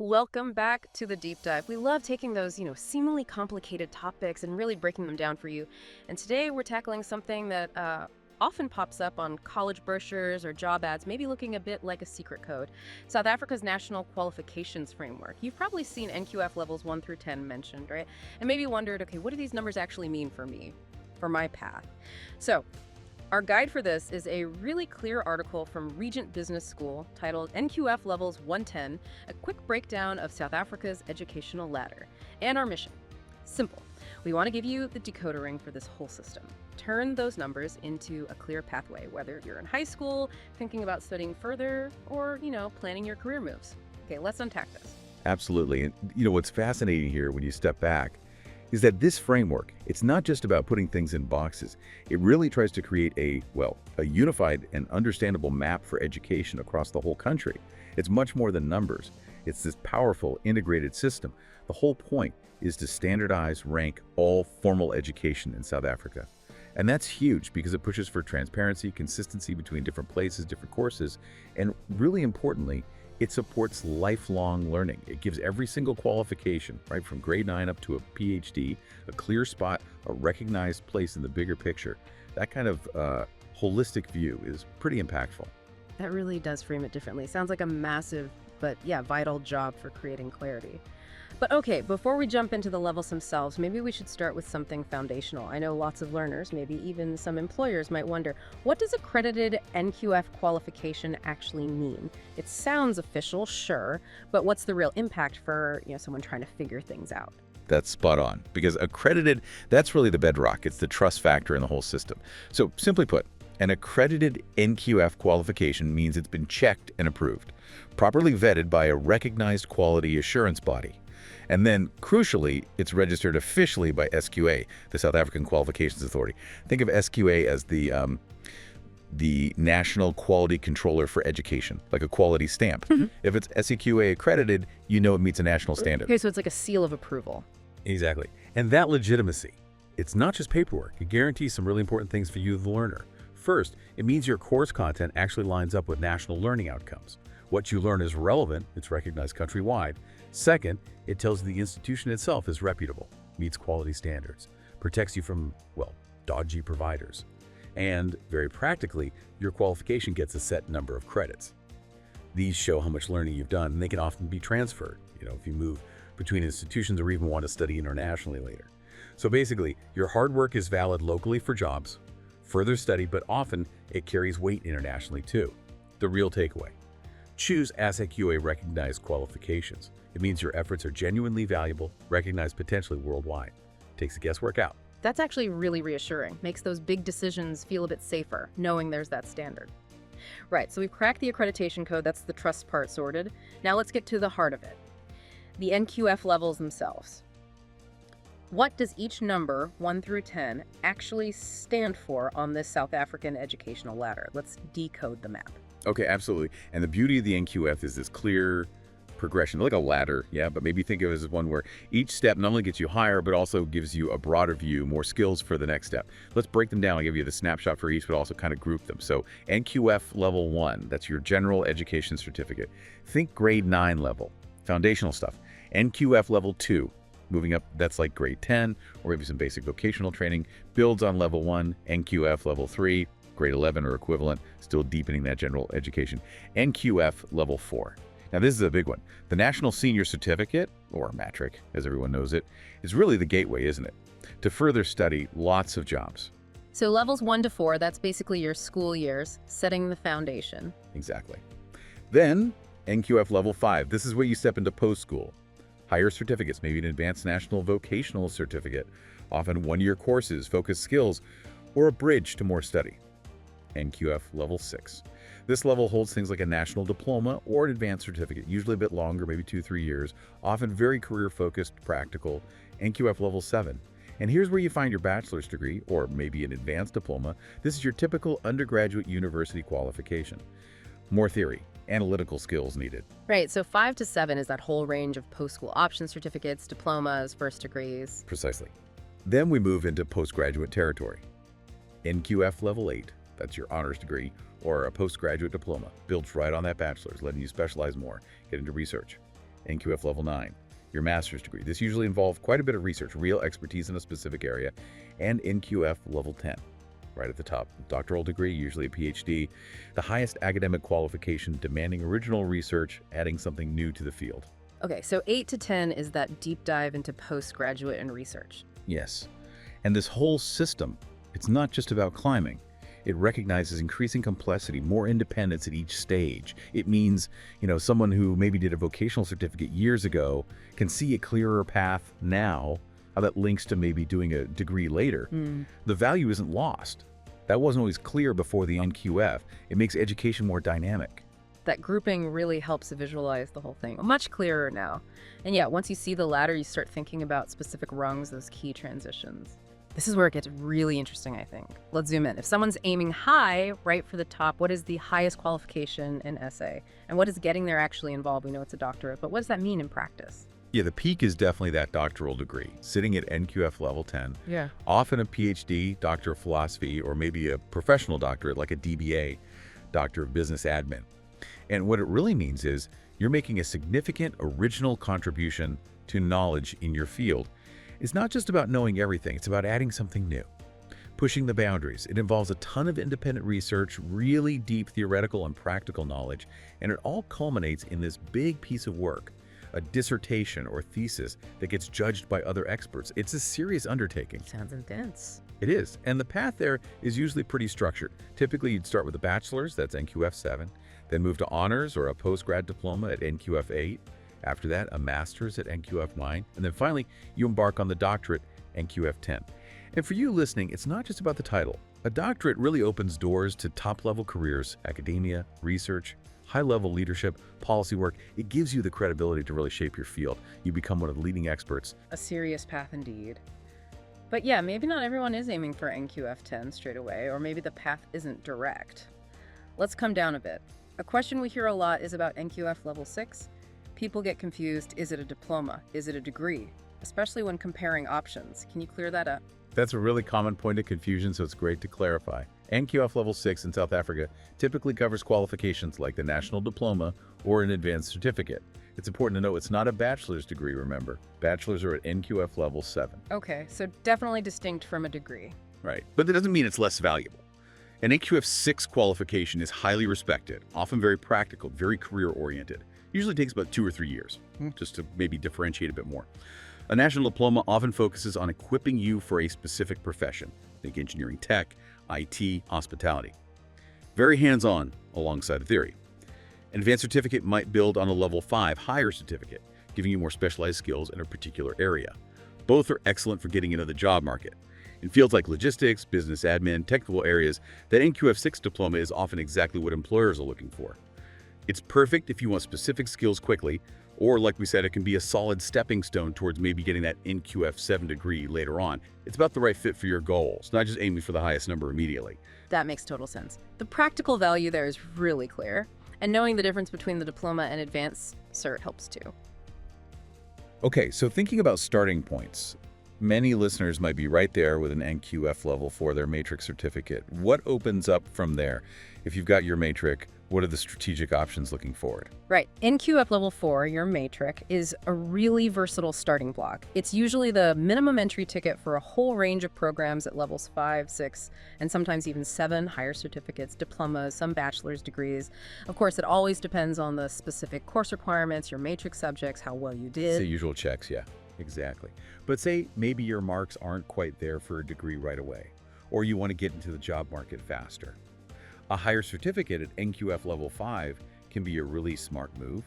Welcome back to the deep dive. We love taking those, seemingly complicated topics and really breaking them down for you. And today we're tackling something that often pops up on college brochures or job ads, maybe looking a bit like a secret code. South Africa's National Qualifications Framework. You've probably seen NQF levels 1 through 10 mentioned, right? And maybe wondered, okay, what do these numbers actually mean for me, for my path? So, our guide for this is a really clear article from Regent Business School titled NQF Levels 110, a quick breakdown of South Africa's educational ladder. And our mission, simple. We want to give you the decoder ring for this whole system. Turn those numbers into a clear pathway, whether you're in high school, thinking about studying further, or, planning your career moves. Okay, let's unpack this. Absolutely. And what's fascinating here when you step back is that this framework, it's not just about putting things in boxes. It really tries to create a unified and understandable map for education across the whole country. It's much more than numbers. It's this powerful, integrated system. The whole point is to standardize, rank all formal education in South Africa. And that's huge because it pushes for transparency, consistency between different places, different courses, and really importantly, it supports lifelong learning. It gives every single qualification, right, from grade 9 up to a PhD, a clear spot, a recognized place in the bigger picture. That kind of holistic view is pretty impactful. That really does frame it differently. Sounds like a massive, but vital job for creating clarity. But okay, before we jump into the levels themselves, maybe we should start with something foundational. I know lots of learners, maybe even some employers might wonder, what does accredited NQF qualification actually mean? It sounds official, sure, but what's the real impact for, someone trying to figure things out? That's spot on, because accredited, that's really the bedrock. It's the trust factor in the whole system. So simply put, an accredited NQF qualification means it's been checked and approved, properly vetted by a recognized quality assurance body. And then, crucially, it's registered officially by SQA, the South African Qualifications Authority. Think of SQA as the National Quality Controller for Education, like a quality stamp. If it's SEQA accredited, you know it meets a national standard. Okay, so it's like a seal of approval. Exactly. And that legitimacy, it's not just paperwork. It guarantees some really important things for you, the learner. First, it means your course content actually lines up with national learning outcomes. What you learn is relevant, it's recognized countrywide. Second, it tells you the institution itself is reputable, meets quality standards, protects you from, dodgy providers. And very practically, your qualification gets a set number of credits. These show how much learning you've done, and they can often be transferred, if you move between institutions or even want to study internationally later. So basically, your hard work is valid locally for jobs, further study, but often it carries weight internationally too. The real takeaway: choose SAQA recognized qualifications. It means your efforts are genuinely valuable, recognized potentially worldwide. Takes the guesswork out. That's actually really reassuring. Makes those big decisions feel a bit safer, knowing there's that standard. Right, so we've cracked the accreditation code, that's the trust part sorted. Now let's get to the heart of it. The NQF levels themselves. What does each number, 1 through 10, actually stand for on this South African educational ladder? Let's decode the map. Okay, absolutely. And the beauty of the NQF is this clear progression, like a ladder, but maybe think of it as one where each step not only gets you higher, but also gives you a broader view, more skills for the next step. Let's break them down. I'll give you the snapshot for each, but also kind of group them. So NQF Level 1, that's your general education certificate. Think grade 9 level, foundational stuff. NQF Level 2, moving up, that's like grade 10, or maybe some basic vocational training, builds on Level 1. NQF Level 3, grade 11 or equivalent, still deepening that general education. NQF Level 4. Now this is a big one. The National Senior Certificate, or matric as everyone knows it, is really the gateway, isn't it, to further study lots of jobs. So levels 1 to 4, that's basically your school years, setting the foundation. Exactly. Then NQF Level 5, this is where you step into post-school. Higher certificates, maybe an advanced national vocational certificate, often one-year courses, focused skills, or a bridge to more study. NQF Level 6. This level holds things like a national diploma or an advanced certificate, usually a bit longer, maybe 2-3 years, often very career-focused, practical. NQF Level 7. And here's where you find your bachelor's degree, or maybe an advanced diploma. This is your typical undergraduate university qualification. More theory, analytical skills needed. Right, so 5 to 7 is that whole range of post-school option certificates, diplomas, first degrees. Precisely. Then we move into postgraduate territory. NQF Level 8. That's your honors degree or a postgraduate diploma. Builds right on that bachelor's, letting you specialize more, get into research. NQF Level 9, your master's degree. This usually involves quite a bit of research, real expertise in a specific area, and NQF Level 10, right at the top. Doctoral degree, usually a PhD, the highest academic qualification demanding original research, adding something new to the field. Okay, so 8 to 10 is that deep dive into postgraduate and research. Yes. And this whole system, it's not just about climbing. It recognizes increasing complexity, more independence at each stage. It means, someone who maybe did a vocational certificate years ago can see a clearer path now, how that links to maybe doing a degree later. The value isn't lost. That wasn't always clear before the NQF. It makes education more dynamic. That grouping really helps to visualize the whole thing much clearer now. And yeah, once you see the ladder, you start thinking about specific rungs, those key transitions. This is where it gets really interesting, I think. Let's zoom in. If someone's aiming high, right for the top, what is the highest qualification in SA? And what is getting there actually involved? We know it's a doctorate, but what does that mean in practice? Yeah, the peak is definitely that doctoral degree, sitting at NQF Level 10. Yeah. Often a PhD, Doctor of Philosophy, or maybe a professional doctorate like a DBA, Doctor of Business Admin. And what it really means is you're making a significant original contribution to knowledge in your field. It's not just about knowing everything, it's about adding something new. Pushing the boundaries. It involves a ton of independent research, really deep theoretical and practical knowledge, and it all culminates in this big piece of work, a dissertation or thesis that gets judged by other experts. It's a serious undertaking. Sounds intense. It is, and the path there is usually pretty structured. Typically, you'd start with a bachelor's, that's NQF 7, then move to honors or a postgrad diploma at NQF 8. After that, a master's at NQF 9, and then finally, you embark on the doctorate, NQF 10. And for you listening, it's not just about the title. A doctorate really opens doors to top-level careers, academia, research, high-level leadership, policy work. It gives you the credibility to really shape your field. You become one of the leading experts. A serious path indeed. But yeah, maybe not everyone is aiming for NQF 10 straight away, or maybe the path isn't direct. Let's come down a bit. A question we hear a lot is about NQF Level 6. People get confused. Is it a diploma? Is it a degree? Especially when comparing options. Can you clear that up? That's a really common point of confusion, so it's great to clarify. NQF Level 6 in South Africa typically covers qualifications like the National Diploma or an Advanced Certificate. It's important to note it's not a bachelor's degree, remember. Bachelors are at NQF Level 7. Okay, so definitely distinct from a degree. Right, but that doesn't mean it's less valuable. An NQF 6 qualification is highly respected, often very practical, very career-oriented. Usually takes about 2 or 3 years, just to maybe differentiate a bit more. A national diploma often focuses on equipping you for a specific profession. Think engineering tech, IT, hospitality. Very hands-on alongside the theory. An advanced certificate might build on a level 5 higher certificate, giving you more specialized skills in a particular area. Both are excellent for getting into the job market. In fields like logistics, business admin, technical areas, that NQF 6 diploma is often exactly what employers are looking for. It's perfect if you want specific skills quickly, or like we said, it can be a solid stepping stone towards maybe getting that NQF 7 degree later on. It's about the right fit for your goals, not just aiming for the highest number immediately. That makes total sense. The practical value there is really clear, and knowing the difference between the diploma and advanced cert helps too. Okay, so thinking about starting points, many listeners might be right there with an NQF level for their matrix certificate. What opens up from there? If you've got your matrix, what are the strategic options looking forward? Right. NQF Level 4, your matrix, is a really versatile starting block. It's usually the minimum entry ticket for a whole range of programs at levels 5, 6, and sometimes even 7 higher certificates, diplomas, some bachelor's degrees. Of course, it always depends on the specific course requirements, your matrix subjects, how well you did. It's the usual checks, yeah, exactly. But say maybe your marks aren't quite there for a degree right away, or you want to get into the job market faster. A higher certificate at NQF Level 5 can be a really smart move.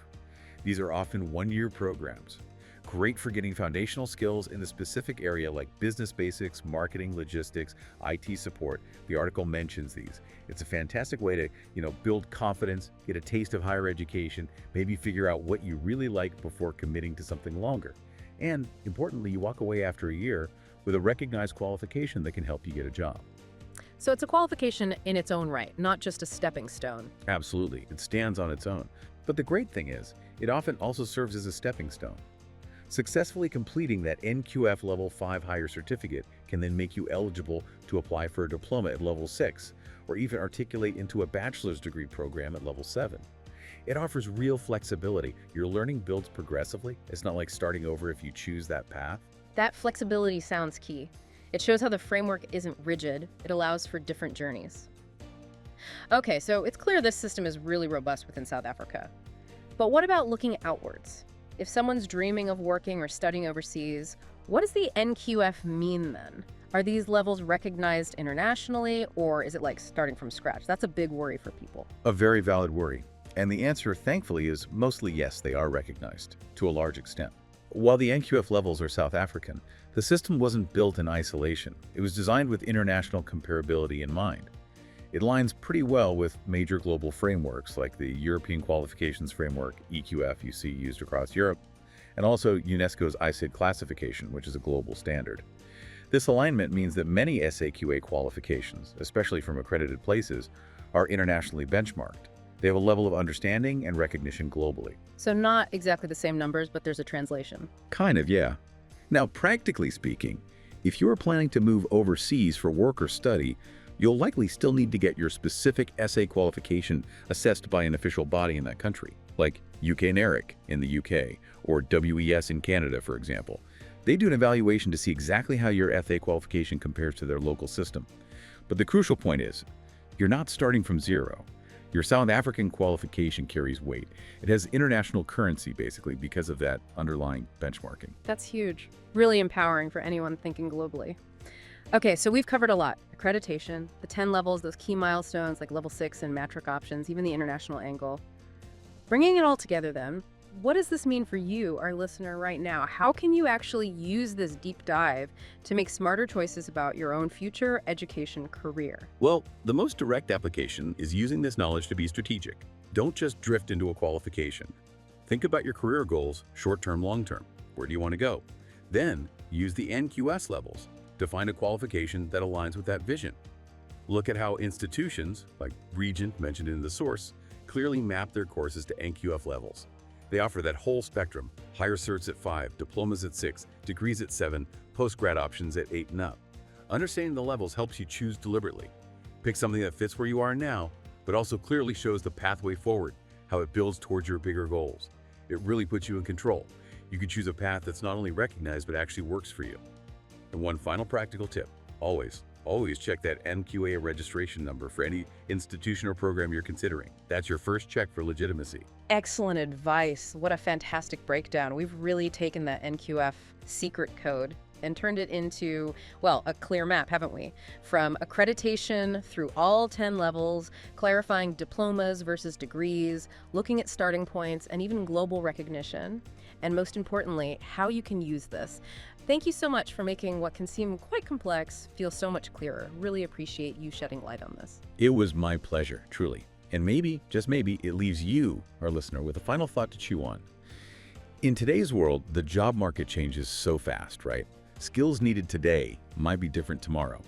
These are often one-year programs, great for getting foundational skills in the specific area like business basics, marketing, logistics, IT support. The article mentions these. It's a fantastic way to, build confidence, get a taste of higher education, maybe figure out what you really like before committing to something longer. And importantly, you walk away after a year with a recognized qualification that can help you get a job. So it's a qualification in its own right, not just a stepping stone. Absolutely. It stands on its own. But the great thing is, it often also serves as a stepping stone. Successfully completing that NQF Level 5 higher certificate can then make you eligible to apply for a diploma at Level 6, or even articulate into a bachelor's degree program at Level 7. It offers real flexibility. Your learning builds progressively. It's not like starting over if you choose that path. That flexibility sounds key. It shows how the framework isn't rigid. It allows for different journeys. Okay, so it's clear this system is really robust within South Africa. But what about looking outwards? If someone's dreaming of working or studying overseas, what does the NQF mean then? Are these levels recognized internationally, or is it like starting from scratch? That's a big worry for people. A very valid worry. And the answer, thankfully, is mostly yes, they are recognized, to a large extent. While the NQF levels are South African, the system wasn't built in isolation. It was designed with international comparability in mind. It aligns pretty well with major global frameworks like the European Qualifications Framework, EQF, you see used across Europe, and also UNESCO's ICID classification, which is a global standard. This alignment means that many SAQA qualifications, especially from accredited places, are internationally benchmarked. They have a level of understanding and recognition globally. So not exactly the same numbers, but there's a translation. Kind of, yeah. Now, practically speaking, if you are planning to move overseas for work or study, you'll likely still need to get your specific SA qualification assessed by an official body in that country, like UK NARIC in the UK or WES in Canada, for example. They do an evaluation to see exactly how your FA qualification compares to their local system. But the crucial point is, you're not starting from zero. Your South African qualification carries weight. It has international currency, basically, because of that underlying benchmarking. That's huge. Really empowering for anyone thinking globally. Okay, so we've covered a lot. Accreditation, the 10 levels, those key milestones like level 6 and matric options, even the international angle. Bringing it all together then, what does this mean for you, our listener, right now? How can you actually use this deep dive to make smarter choices about your own future education career? Well, the most direct application is using this knowledge to be strategic. Don't just drift into a qualification. Think about your career goals, short-term, long-term. Where do you want to go? Then use the NQS levels to find a qualification that aligns with that vision. Look at how institutions, like Regent mentioned in the source, clearly map their courses to NQF levels. They offer that whole spectrum: higher certs at 5, diplomas at 6, degrees at 7, post-grad options at 8 and up. Understanding the levels helps you choose deliberately. Pick something that fits where you are now, but also clearly shows the pathway forward, how it builds towards your bigger goals. It really puts you in control. You can choose a path that's not only recognized, but actually works for you. And one final practical tip: always check that NQA registration number for any institution or program you're considering. That's your first check for legitimacy. Excellent advice. What a fantastic breakdown. We've really taken that NQF secret code and turned it into, well, a clear map, haven't we? From accreditation through all 10 levels, clarifying diplomas versus degrees, looking at starting points, and even global recognition. And most importantly, how you can use this. Thank you so much for making what can seem quite complex feel so much clearer. Really appreciate you shedding light on this. It was my pleasure, truly. And maybe, just maybe, it leaves you, our listener, with a final thought to chew on. In today's world, the job market changes so fast, right? Skills needed today might be different tomorrow.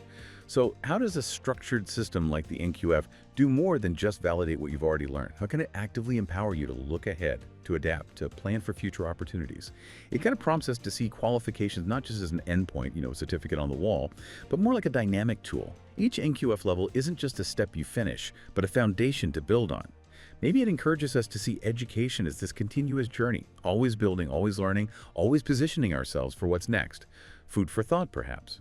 So how does a structured system like the NQF do more than just validate what you've already learned? How can it actively empower you to look ahead, to adapt, to plan for future opportunities? It kind of prompts us to see qualifications not just as an endpoint, a certificate on the wall, but more like a dynamic tool. Each NQF level isn't just a step you finish, but a foundation to build on. Maybe it encourages us to see education as this continuous journey, always building, always learning, always positioning ourselves for what's next. Food for thought, perhaps.